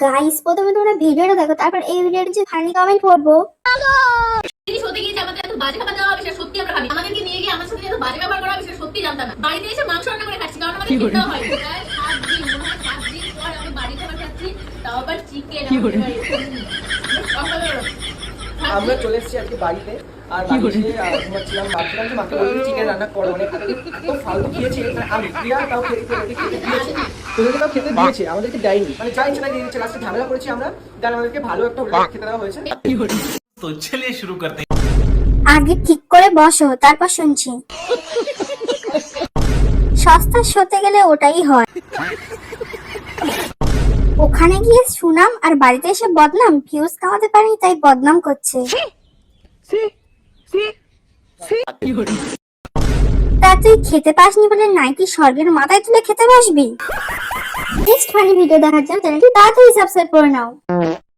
Guys, প্রথমে তোমরা ভিডিওটা দেখো, তারপর এই ভিডিওতে যে ফানি কমেন্ট করবো। জিনিস হতে গিয়ে যে আমাদের এত বাজে খাবার দেওয়া হবে সেটা সত্যি আমরা ভাবি। আমাদেরকে নিয়ে গিয়ে আমার সাথে এত বাজে ব্যবহার করা হবে সেটা সত্যি জানতাম না। বাড়িতে এসে মাংস রান্না করে খাচ্ছি, কারণ আমাদের খেতে হয়। প্রায় 7 দিন, মনে হয় 7 দিন পর আমি বাড়িতে আবার খাচ্ছি, তাও আবার চিকেন। আমরা চলে এসেছি আজকে বাড়িতে, আর বাড়িতে ঘুমাচ্ছিলাম, ভাবছিলাম যে মাকে বলছি চিকেন রান্না করো, মানে এত ফালতু খেয়েছে, মানে আমি প্রিয়া তাও খেতে দিয়েছে, তোদেরকে তাও খেতে দিয়েছে, আমাদেরকে দেয়নি, মানে যা ইচ্ছা তাই দিয়ে দিচ্ছে। লাস্টে ঝামেলা করেছি আমরা, তার আমাদেরকে ভালো একটা হোটেলে খেতে দেওয়া হয়েছে। तो चलिए शुरू करते हैं। আগে ঠিক করে বসো, তারপর শুনছি। সস্তা সতে গেলে ওটাই হয়। ওখানে গিয়ে সুনাম আর বাড়িতে এসে বদনাম। ভিউজ কামাতে পারেনি তাই বদনাম করছে। তা তুই খেতে পাসনি বলে নাইটি স্বর্গের মাথায় তুলে খেতে বসবি? নেক্সট ফানি ভিডিও দেখার জন্য চ্যানেলটি তাড়াতাড়ি সাবস্ক্রাইব করে নাও।